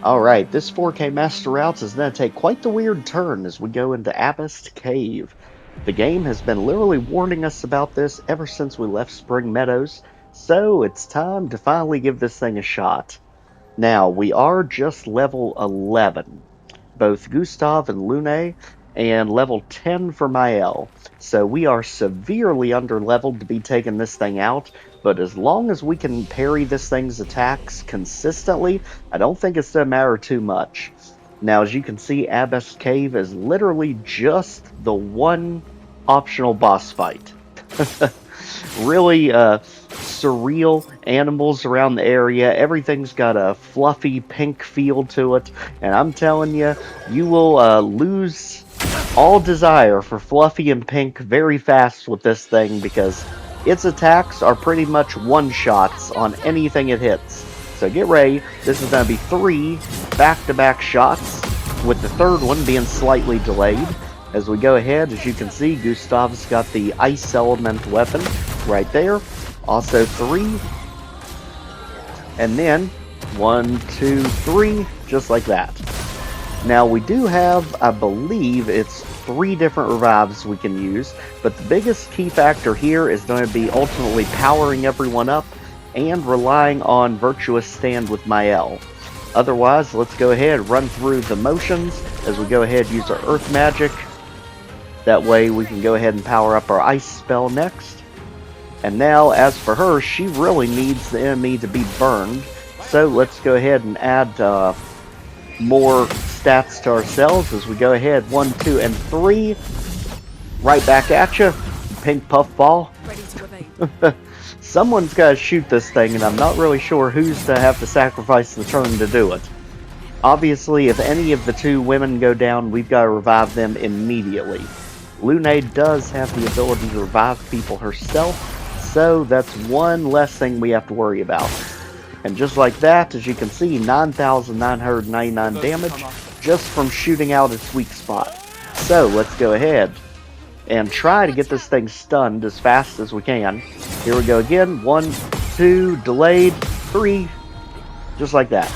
Alright, this 4K Master Routes is going to take quite the weird turn as we go into Abbest Cave. The game has been literally warning us about this ever since we left Spring Meadows, so it's time to finally give this thing a shot. Now, we are just level 11, both Gustave and Lune, and level 10 for Maelle. So we are severely underleveled to be taking this thing out, but as long as we can parry this thing's attacks consistently, I don't think it's going to matter too much. Now, as you can see, Abbest Cave is literally just the one optional boss fight. Really surreal animals around the area. Everything's got a fluffy pink feel to it, and I'm telling you, you will lose all desire for fluffy and pink very fast with this thing, because its attacks are pretty much one-shots on anything it hits. So get ready, this is going to be 3 back-to-back shots, with the third one being slightly delayed. As we go ahead, as you can see, Gustave's got the ice element weapon right there. Also 3. And then 1, 2, 3, just like that. Now we do have, I believe it's 3 different revives we can use, but the biggest key factor here is going to be ultimately powering everyone up and relying on Virtuous Stand with Maelle. Otherwise, let's go ahead and run through the motions as we go ahead and use our Earth Magic. That way we can go ahead and power up our Ice spell next. And now, as for her, she really needs the enemy to be burned. So let's go ahead and add more stats to ourselves as we go ahead. 1, 2, and 3. Right back at you. Pink puffball. Ready to evade. Someone's got to shoot this thing, and I'm not really sure who's to have to sacrifice the turn to do it. Obviously, if any of the 2 women go down, we've got to revive them immediately. Lune does have the ability to revive people herself, so that's one less thing we have to worry about. And just like that, as you can see, 9,999 damage just from shooting out its weak spot. So let's go ahead and try to get this thing stunned as fast as we can. Here we go again. 1, 2, delayed, 3, just like that.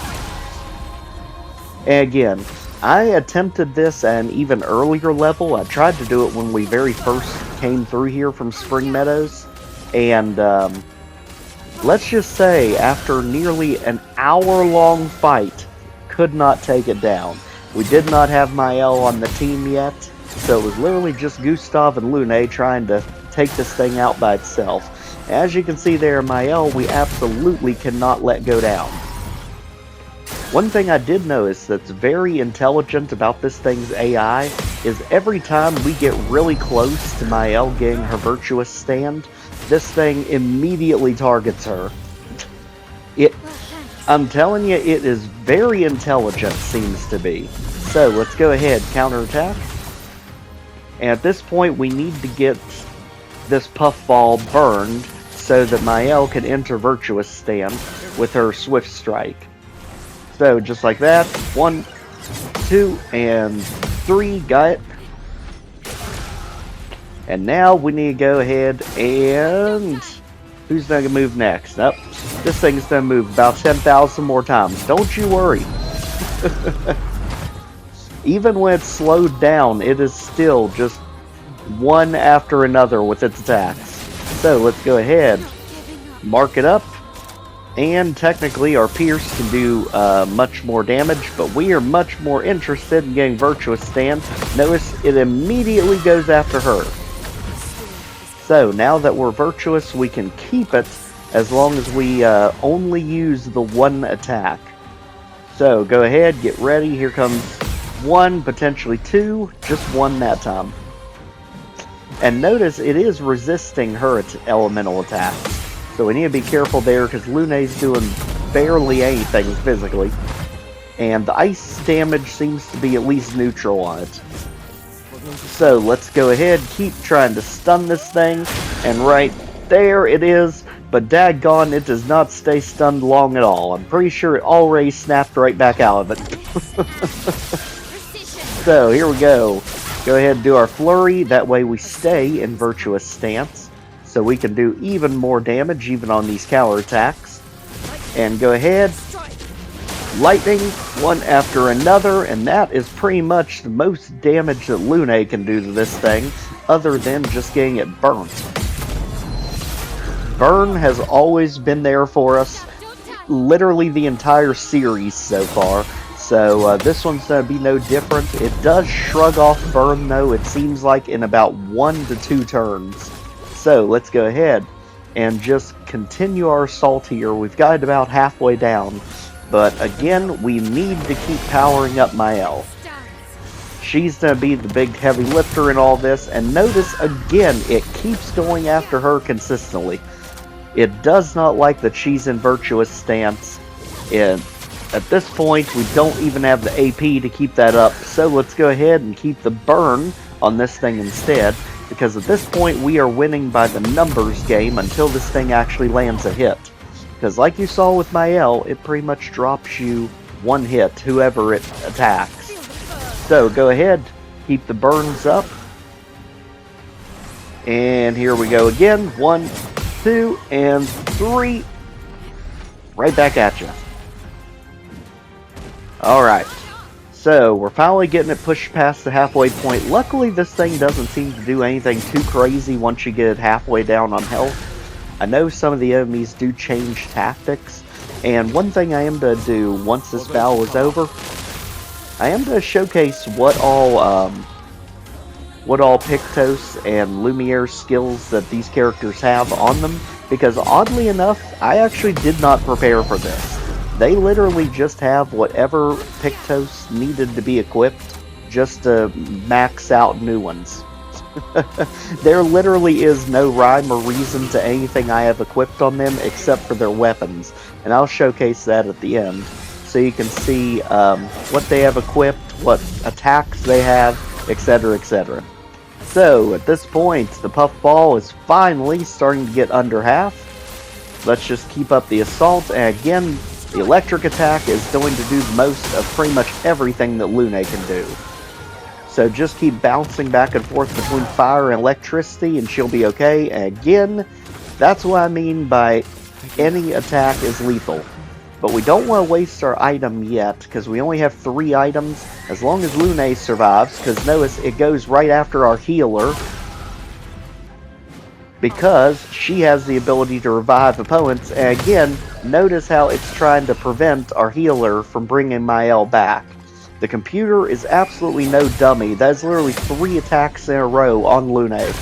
And again, I attempted this at an even earlier level. I tried to do it when we very first came through here from Spring Meadows, and let's just say after nearly an hour-long fight, could not take it down. We did not have Maelle on the team yet, so it was literally just Gustave and Lune trying to take this thing out by itself. As you can see there, Maelle, we absolutely cannot let go down. One thing I did notice that's very intelligent about this thing's AI is every time we get really close to Maelle getting her Virtuous Stand, this thing immediately targets her. I'm telling you, it is very intelligent, seems to be. So let's go ahead, counterattack. And at this point, we need to get this puffball burned so that Maelle can enter Virtuous Stand with her Swift Strike. So just like that, 1, 2, and 3, got it. And now we need to go ahead and... who's going to move next? Nope. This thing's going to move about 10,000 more times. Don't you worry. Even when it's slowed down, it is still just one after another with its attacks. So let's go ahead. Mark it up. And technically our Pierce can do much more damage, but we are much more interested in getting Virtuous Stand. Notice it immediately goes after her. So now that we're virtuous, we can keep it as long as we only use the one attack. So go ahead, get ready, here comes 1, potentially 2, just 1 that time. And notice it is resisting her elemental attacks. So we need to be careful there because Lune's doing barely anything physically. And the ice damage seems to be at least neutral on it. So let's go ahead, keep trying to stun this thing. And right there it is. But daggone, it does not stay stunned long at all. I'm pretty sure it already snapped right back out of it. So here we go. Go ahead and do our flurry. That way we stay in Virtuous Stance. So we can do even more damage even on these counterattacks. And go ahead, lightning, one after another, and that is pretty much the most damage that Lune can do to this thing, other than just getting it burnt. Burn has always been there for us, literally the entire series so far, so this one's going to be no different. It does shrug off burn though, it seems like in about 1 to 2 turns. So let's go ahead and just continue our assault here. We've got it about halfway down, but again, we need to keep powering up Maelle. She's going to be the big heavy lifter in all this, and notice again, it keeps going after her consistently. It does not like that she's in virtuous stance, and at this point, we don't even have the AP to keep that up, so let's go ahead and keep the burn on this thing instead, because at this point, we are winning by the numbers game until this thing actually lands a hit. Because like you saw with Maelle, it pretty much drops you 1 hit, whoever it attacks. So go ahead, keep the burns up, and here we go again, 1, 2, and 3, right back at you. Alright, so we're finally getting it pushed past the halfway point. Luckily this thing doesn't seem to do anything too crazy once you get it halfway down on health. I know some of the enemies do change tactics, and one thing I am going to do once this battle is over, I am going to showcase what all PICTOS and Lumiere skills that these characters have on them, because oddly enough, I actually did not prepare for this. They literally just have whatever PICTOS needed to be equipped just to max out new ones. There literally is no rhyme or reason to anything I have equipped on them except for their weapons, and I'll showcase that at the end so you can see what they have equipped, what attacks they have, etc, etc. So at this point the puffball is finally starting to get under half. Let's just keep up the assault, and again the electric attack is going to do the most of pretty much everything that Lune can do. So just keep bouncing back and forth between fire and electricity and she'll be okay. And again, that's what I mean by any attack is lethal. But we don't want to waste our item yet, because we only have 3 items, as long as Lune survives, because notice it goes right after our healer, because she has the ability to revive opponents, and again, notice how it's trying to prevent our healer from bringing Maelle back. The computer is absolutely no dummy. That is literally 3 attacks in a row on Lune.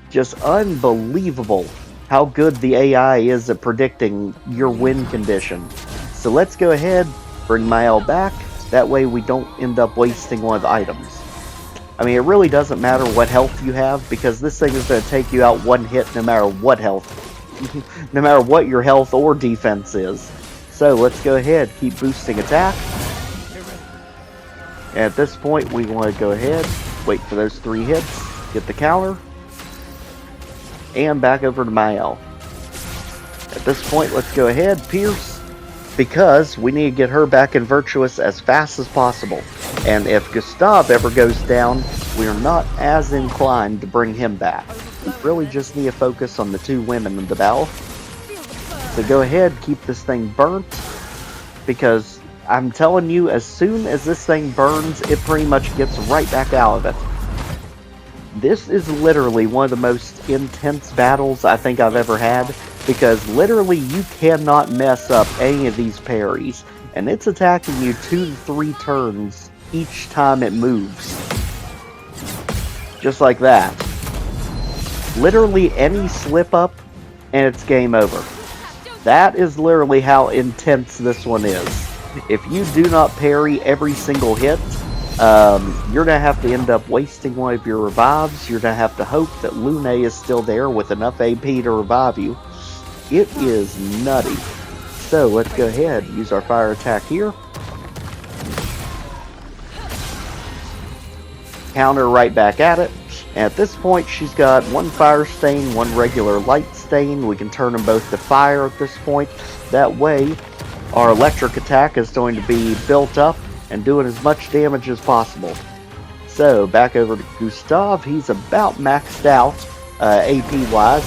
Just unbelievable how good the AI is at predicting your win condition. So let's go ahead, bring Maelle back, that way we don't end up wasting one of the items. I mean, it really doesn't matter what health you have, because this thing is going to take you out 1 hit no matter what health, no matter what your health or defense is. So let's go ahead, keep boosting attack. And at this point we want to go ahead, wait for those 3 hits, get the counter, and back over to Maelle. At this point let's go ahead, pierce, because we need to get her back in virtuous as fast as possible. And if Gustave ever goes down, we are not as inclined to bring him back. We really just need to focus on the 2 women in the battle. So go ahead, keep this thing burnt, because I'm telling you, as soon as this thing burns, it pretty much gets right back out of it. This is literally one of the most intense battles I think I've ever had, because literally you cannot mess up any of these parries, and it's attacking you 2 to 3 turns each time it moves. Just like that. Literally any slip up and it's game over. That is literally how intense this one is. If you do not parry every single hit, you're going to have to end up wasting one of your revives. You're going to have to hope that Lune is still there with enough AP to revive you. It is nutty. So let's go ahead, use our fire attack here. Counter right back at it. And at this point she's got 1 fire stain, 1 regular light stain. We can turn them both to fire at this point. That way our electric attack is going to be built up and doing as much damage as possible. So back over to Gustave. He's about maxed out AP wise.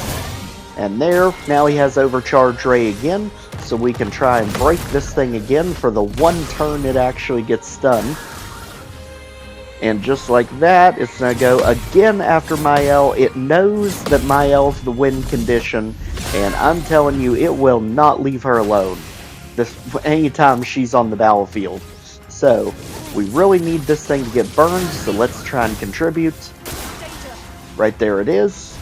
And there, now he has Overcharge Ray again, so we can try and break this thing again for the one turn it actually gets stunned. And just like that, it's going to go again after Maelle. It knows that Maelle's the win condition, and I'm telling you, it will not leave her alone anytime she's on the battlefield. So, we really need this thing to get burned, so let's try and contribute. Right there it is.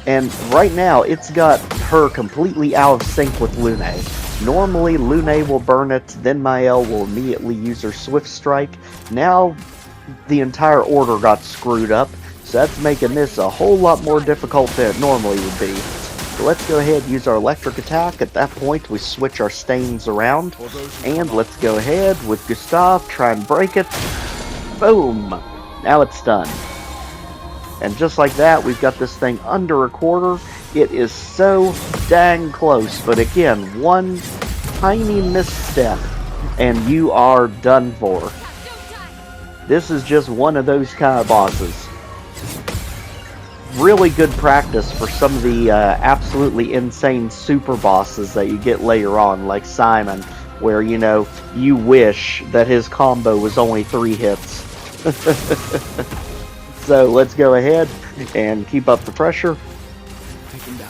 And right now, it's got her completely out of sync with Lune. Normally, Lune will burn it, then Maelle will immediately use her Swift Strike. Now, the entire order got screwed up, so that's making this a whole lot more difficult than it normally would be. So let's go ahead and use our electric attack. At that point, we switch our stains around, and let's go ahead with Gustave, try and break it. Boom! Now it's done. And just like that, we've got this thing under a quarter. It is so dang close, but again, one tiny misstep, and you are done for. This is just one of those kind of bosses. Really good practice for some of the absolutely insane super bosses that you get later on, like Simon, where, you know, you wish that his combo was only 3 hits. So let's go ahead and keep up the pressure.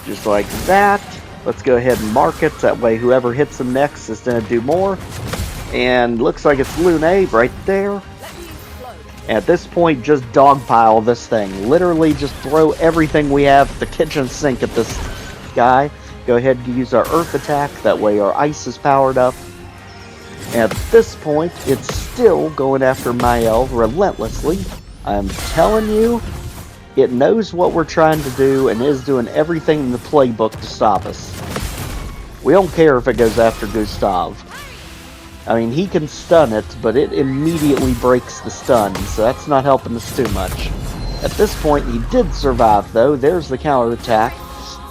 Just like that. Let's go ahead and mark it. That way whoever hits him next is going to do more. And looks like it's Lune right there. At this point, just dogpile this thing. Literally just throw everything we have at the kitchen sink at this guy. Go ahead and use our Earth attack. That way our ice is powered up. At this point, it's still going after Maelle relentlessly. I'm telling you, it knows what we're trying to do and is doing everything in the playbook to stop us. We don't care if it goes after Gustave. I mean, he can stun it, but it immediately breaks the stun, so that's not helping us too much. At this point, he did survive, though. There's the counterattack.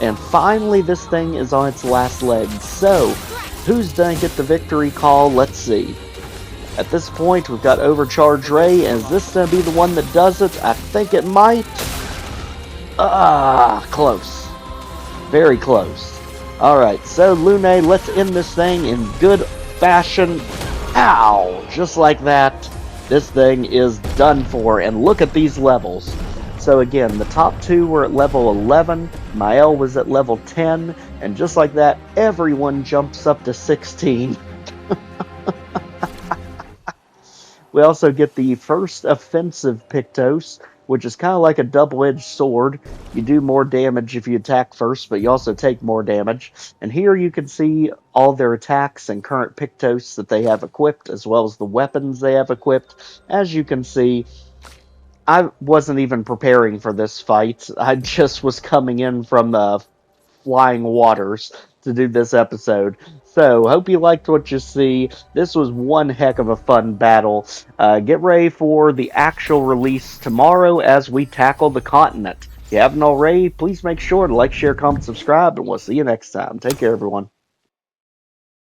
And finally, this thing is on its last legs. So, who's going to get the victory call? Let's see. At this point, we've got Overcharge Ray, and is this going to be the one that does it? I think it might. Close. Very close. Alright, so Lune, let's end this thing in good fashion. Ow! Just like that, this thing is done for, and look at these levels. So again, the top 2 were at level 11, Maelle was at level 10, and just like that, everyone jumps up to 16. We also get the First Offensive PICTOS, which is kind of like a double-edged sword. You do more damage if you attack first, but you also take more damage. And here you can see all their attacks and current PICTOS that they have equipped, as well as the weapons they have equipped. As you can see, I wasn't even preparing for this fight. I just was coming in from the flying waters to do this episode. So, hope you liked what you see. This was one heck of a fun battle. Get ready for the actual release tomorrow as we tackle the continent. If you haven't already, please make sure to like, share, comment, subscribe, and we'll see you next time. Take care, everyone.